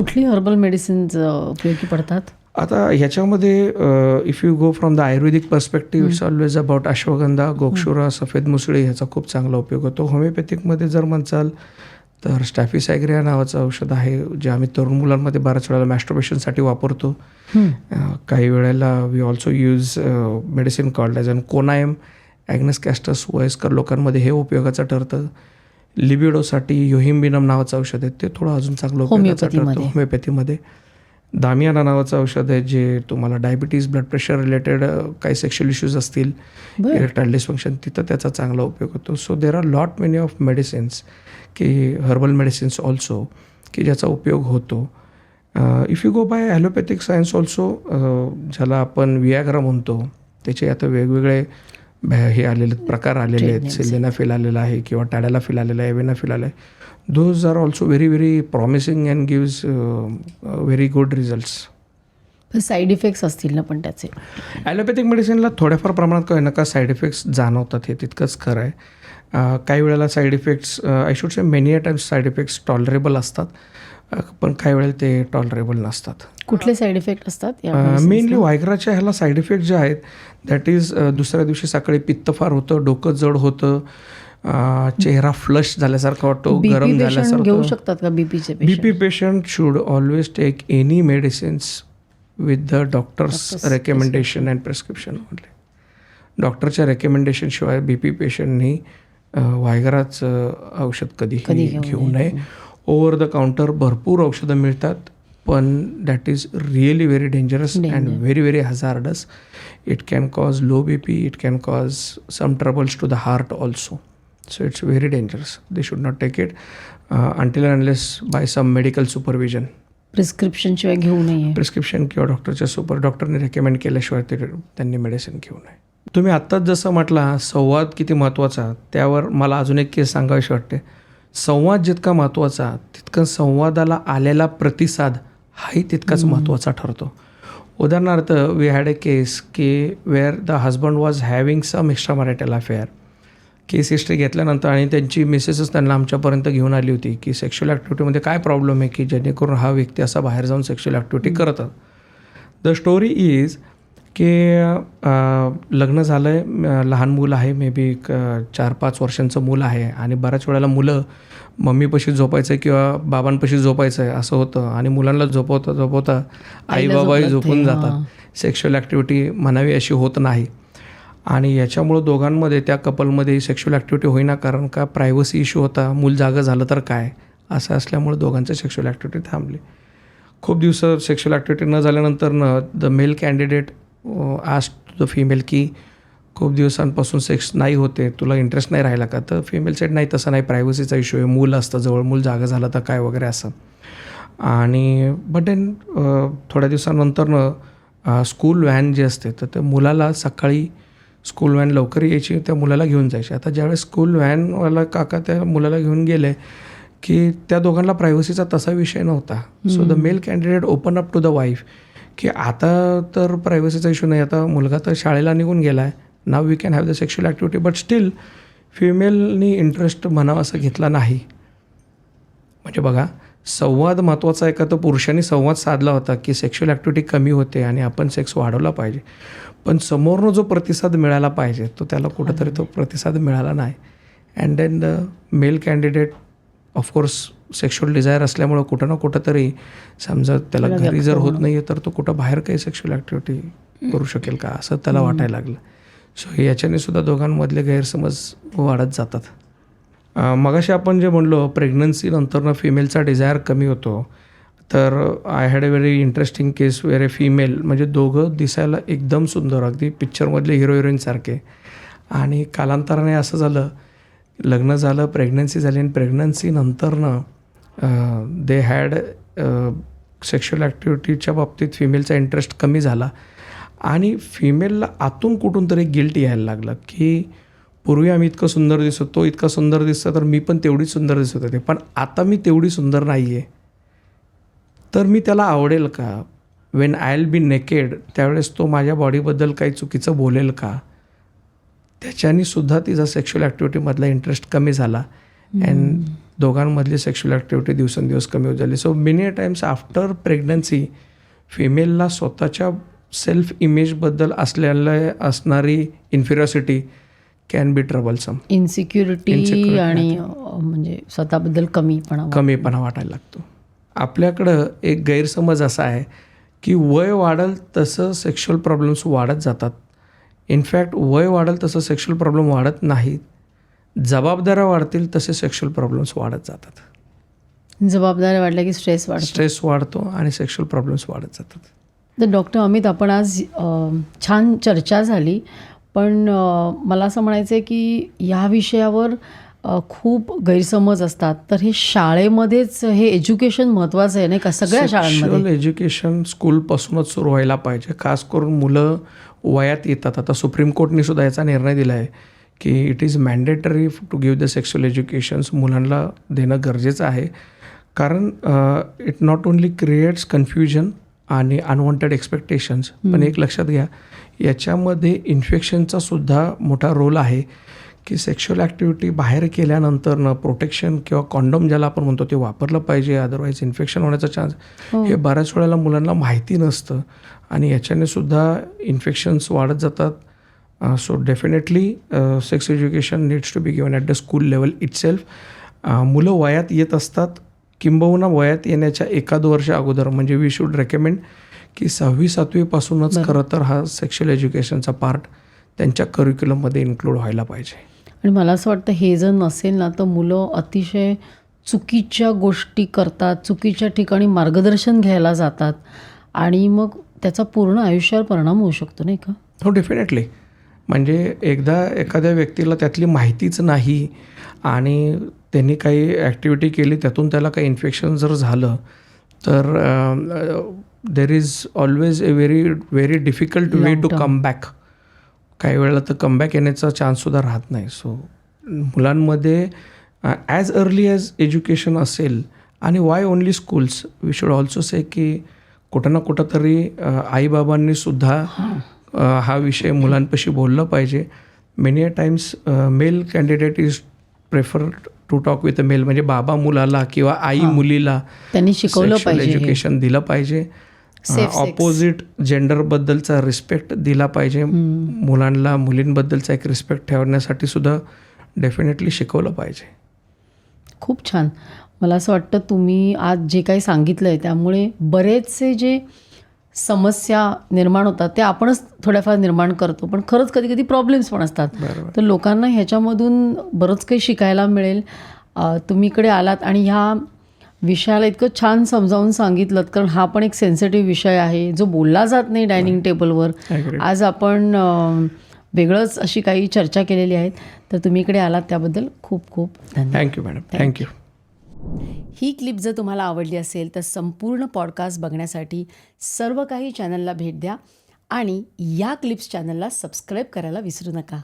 कुठली herbal medicines उपयोगी पडतात? आता ह्याच्यामध्ये if you go from the Ayurvedic perspective it's always about ashwagandha, gokshura, सफेद मुसळी ह्याचा खूप चांगला उपयोग होतो. होमिओपॅथिकमध्ये जर म्हणसाल तर स्टॅफिसायग्रिया नावाचं औषध आहे जे आम्ही तरुण मुलांमध्ये बऱ्याच वेळेला मॅस्टरबेशनसाठी वापरतो. काही वेळेला we also use medicine called as an कोनायम ॲग्नस कॅस्टस. वयस्कर लोकांमध्ये हे उपयोगाचं ठरतं. लिबिडोसाठी योहिम्बिनम नावाचं औषध आहे ते थोडं अजून चांगलं उपयोगाचं ठरतं होमिओपॅथीमध्ये. दामियाना नावाचं औषध आहे जे तुम्हाला डायबिटीज, ब्लड प्रेशर रिलेटेड काही सेक्शुअल इश्यूज असतील, इरेक्टाईल डिस्फंक्शन, तिथं त्याचा चांगला उपयोग होतो. So there are lot many of medicines की हर्बल मेडिसिन्स ऑल्सो की ज्याचा उपयोग होतो. If you go by allopathic science also ज्याला आपण वियाग्रा म्हणतो त्याचे आता वेगवेगळे हे आलेले प्रकार आलेले आहेत. सिलेनाफिल आलेला आहे किंवा टॅडालाफिल आलेला आहे, एव्हेनाफिल आला आहे. Those are also very very promising and gives very good results. Side effects असतील ना पण त्याचे? ॲलोपॅथिक मेडिसिनला थोड्याफार प्रमाणात काही नका साईड इफेक्ट्स जाणवतात, हे तितकंच खरं आहे. काही वेळेला side effects I should say many a times side effects tolerable असतात, पण काही वेळेला ते टॉलरेबल नसतात. कुठले साईड इफेक्ट असतात? मेनली वायग्राच्या ह्याला साईड इफेक्ट जे आहेत दॅट इज दुसऱ्या दिवशी सकाळी पित्त फार होतं, डोकं जड होतं, चेहरा फ्लश झाल्यासारखा वाटतो, गरम झाल्यासारखं. घेऊ शकतात का बीपीचे? BP patient should always take any medicines with the doctor's recommendation and prescription only. डॉक्टरच्या रेकमेंडेशनशिवाय बीपी पेशंटनी वायग्राचं औषध कधीही घेऊ नये. ओव्हर द काउंटर भरपूर औषधं मिळतात, पण that is really very dangerous and very very hazardous. It can cause low B P, it can cause some troubles to the heart also. So it's very dangerous. They should not take it until unless by some medical supervision. प्रिस्क्रिप्शनशिवाय घेऊ नये. Prescription किंवा डॉक्टरच्या डॉक्टरने recommend केल्याशिवाय त्यांनी medicine घेऊ नये. तुम्ही आत्ताच जसं म्हटला संवाद किती महत्त्वाचा, त्यावर मला अजून एक केस सांगावीशी वाटते. संवाद जितका महत्त्वाचा तितकं संवादाला आलेला प्रतिसाद हाही तितकाच महत्त्वाचा ठरतो. उदाहरणार्थ वी हॅड ए केस की where the husband was having some extra marital affair. Case history घेतल्यानंतर आणि त्यांची मिसेसच त्यांना आमच्यापर्यंत घेऊन आली होती की सेक्शुअल ॲक्टिव्हिटीमध्ये काय प्रॉब्लेम आहे की जेणेकरून हा व्यक्ती असा बाहेर जाऊन सेक्शुअल ॲक्टिव्हिटी करत. द स्टोरी इज की लग्न झालं आहे, लहान मूल आहे, मे बी 4-5 वर्षांचं मूल आहे आणि बऱ्याच वेळेला मुलं मम्मीपाशी झोपायचं आहे किंवा बाबांपाशी झोपायचं आहे असं होतं आणि मुलांना झोपवता आई बाबाही झोपून जातात. सेक्शुअल ॲक्टिव्हिटी म्हणावी अशी होत नाही आणि याच्यामुळं दोघांमध्ये त्या कपलमध्ये सेक्शुअल ॲक्टिव्हिटी होईना, कारण का प्रायव्हसी इश्यू होता. मूल जागं झालं तर काय असं असल्यामुळं दोघांचं सेक्शुअल ॲक्टिव्हिटी थांबली. खूप दिवस सेक्शुअल ॲक्टिव्हिटी न झाल्यानंतर the male candidate asked the female की खूप दिवसांपासून सेक्स नाही होते, तुला इंटरेस्ट नाही राहिला का? तर फिमेल सेड नाही, तसं नाही, प्रायव्हसीचा इश्यू आहे, मूल असतं जवळ, मूल जागं झालं तर काय वगैरे असं. आणि बट देन थोड्या दिवसांनंतर स्कूल व्हॅन जी असते तर त्या मुलाला सकाळी स्कूल व्हॅन लवकर यायची, त्या मुलाला घेऊन जायची. आता ज्यावेळेस स्कूल व्हॅनवाला काका त्या मुलाला घेऊन गेले की त्या दोघांना प्रायव्हसीचा तसा विषय नव्हता. So the male candidate open up to the wife की आता तर प्रायव्हसीचा इश्यू नाही, आता मुलगा तर शाळेला निघून गेला आहे, now we can have the sexual activity. But still फिमेलनी इंटरेस्ट म्हणावा असं घेतला नाही. म्हणजे बघा, संवाद महत्त्वाचा आहे का? तर पुरुषांनी संवाद साधला होता की सेक्शुअल ॲक्टिव्हिटी कमी होते आणि आपण सेक्स वाढवला पाहिजे, पण समोरनं जो प्रतिसाद मिळाला पाहिजे तो त्याला कुठंतरी तो प्रतिसाद मिळाला नाही. And then the male candidate of course sexual desire असल्यामुळं कुठं ना कुठं तरी समजा त्याला घरी जर होत नाही आहे तर तो कुठं बाहेर काही सेक्शुअल ॲक्टिव्हिटी करू शकेल का असं त्याला वाटायला लागलं. सो याच्याने सुद्धा दोघांमधले गैरसमज वाढत जातात. मगाशी आपण जे म्हणलो प्रेग्नन्सी नंतरनं फिमेलचा डिझायर कमी होतो, तर I had a very interesting case where a female, म्हणजे दोघं दिसायला एकदम सुंदर, अगदी पिक्चरमधले हिरो हिरोईनसारखे, आणि कालांतराने असं झालं, लग्न झालं, प्रेग्नन्सी झाली आणि प्रेग्नन्सी नंतरनं दे हॅड सेक्शुअल ॲक्टिव्हिटीच्या बाबतीत फिमेलचा इंटरेस्ट कमी झाला आणि फिमेलला आतून कुठून तरी गिल्ट यायला लागलं की पूर्वी आम्ही इतकं सुंदर दिसतो, तो इतका सुंदर दिसतो तर मी पण तेवढीच सुंदर दिसत होते, पण आता मी तेवढी सुंदर नाही आहे, तर मी त्याला आवडेल का? When I will be naked त्यावेळेस तो माझ्या बॉडीबद्दल काही चुकीचं बोलेल का? त्याच्यानी सुद्धा तिचा सेक्शुअल ॲक्टिव्हिटीमधला इंटरेस्ट कमी झाला. अँड दोघांमधली सेक्शुअल ॲक्टिव्हिटी दिवसेंदिवस कमी होत झाली. So many times after pregnancy फिमेलला स्वतःच्या सेल्फ इमेजबद्दल असणारी inferiority can be troublesome. Insecurity आणि म्हणजे स्वतःबद्दल कमीपणा वाटायला लागतो. आपल्याकडं एक गैरसमज असा आहे की वय वाढेल तसं सेक्शुअल प्रॉब्लेम्स वाढत जातात. इनफॅक्ट वय वाढेल तसं सेक्शुअल प्रॉब्लेम वाढत नाहीत. जबाबदाऱ्या वाढतील तसे सेक्शुअल प्रॉब्लेम्स वाढत जातात. जबाबदाऱ्या वाढल्या की स्ट्रेस वाढतो आणि सेक्शुअल प्रॉब्लेम्स वाढत जातात. तर डॉक्टर अमित, आपण आज छान चर्चा झाली, पण मला असं म्हणायचं आहे की ह्या विषयावर खूप गैरसमज असतात. तर हे शाळेमध्येच हे एज्युकेशन महत्त्वाचं आहे नाही का, सगळ्या शाळांमध्ये? सेक्शुअल एज्युकेशन स्कूलपासूनच सुरू व्हायला पाहिजे. खास करून मुलं वयात येतात. आता सुप्रीम कोर्टने सुद्धा याचा निर्णय दिला आहे की it is mandatory to give the sexual educations. मुलांना देणं गरजेचं आहे. कारण it not only creates confusion आणि अनवॉन्टेड एक्सपेक्टेशन्स, पण एक लक्षात घ्या, याच्यामध्ये इन्फेक्शनचा सुद्धा मोठा रोल आहे. की सेक्शुअल ॲक्टिव्हिटी बाहेर केल्यानंतर प्रोटेक्शन किंवा कॉन्डोम ज्याला आपण म्हणतो ते वापरलं पाहिजे, अदरवाईज इन्फेक्शन होण्याचा चान्स हे बऱ्याच वेळेला मुलांना माहिती नसतं आणि याच्याने सुद्धा इन्फेक्शन्स वाढत जातात. So definitely sex education needs to be given at the school level itself. मुलं वयात येत असतात, किंबहुना वयात येण्याच्या 1-2 वर्ष अगोदर, म्हणजे वी शूड रेकमेंड की 6वी-7वीपासूनच खरं तर हा सेक्शुअल एज्युकेशनचा पार्ट त्यांच्या करिक्युलममध्ये इन्क्लूड व्हायला पाहिजे. आणि मला असं वाटतं हे जर नसेल ना तर मुलं अतिशय चुकीच्या गोष्टी करतात, चुकीच्या ठिकाणी मार्गदर्शन घ्यायला जातात आणि मग त्याचा पूर्ण आयुष्यावर परिणाम होऊ शकतो नाही का? हो, डेफिनेटली. म्हणजे एकदा एखाद्या व्यक्तीला त्यातली माहितीच नाही आणि त्यांनी काही ॲक्टिव्हिटी केली, त्यातून त्याला काही इन्फेक्शन जर झालं तर there is always a very difficult way to come back. काही वेळेला तर कमबॅक येण्याचा चान्ससुद्धा राहत नाही. सो मुलांमध्ये ॲज अर्ली ॲज एज्युकेशन असेल, आणि why only schools, we should also say की कुठं ना कुठं तरी आईबाबांनी सुद्धा हा विषय मुलांपाशी बोललं पाहिजे. Many a times male candidate is prefer to talk with a male, म्हणजे बाबा मुलाला किंवा आई मुलीला त्यांनी शिकवलं पाहिजे, एज्युकेशन दिलं पाहिजे. ऑपोजिट जेंडरबद्दलचा रिस्पेक्ट दिला पाहिजे. मुलांना मुलींबद्दलचा एक रिस्पेक्ट ठेवण्यासाठी सुद्धा डेफिनेटली शिकवलं पाहिजे. खूप छान. मला असं वाटतं तुम्ही आज जे काही सांगितलं आहे त्यामुळे बरेचसे जे समस्या निर्माण होतात ते आपणच थोड्याफार निर्माण करतो, पण खरंच कधी कधी प्रॉब्लेम्स पण असतात. तर लोकांना ह्याच्यामधून बरंच काही शिकायला मिळेल. तुम्ही इकडे आलात आणि ह्या विषयाला इतकं छान समजावून सांगितलं, कारण हा पण एक सेन्सिटिव्ह विषय आहे जो बोलला जात नाही डायनिंग टेबलवर. आज आपण वेगळंच अशी काही चर्चा केलेली आहेत. तर तुम्ही इकडे आलात त्याबद्दल खूप खूप धन्यवाद. Thank you madam. थँक्यू. ही क्लिप जर तुम्हाला आवडली असेल तर संपूर्ण पॉडकास्ट बघण्यासाठी सर्व काही चॅनलला भेट द्या आणि या क्लिप्स चॅनलला सबस्क्राईब करायला विसरू नका.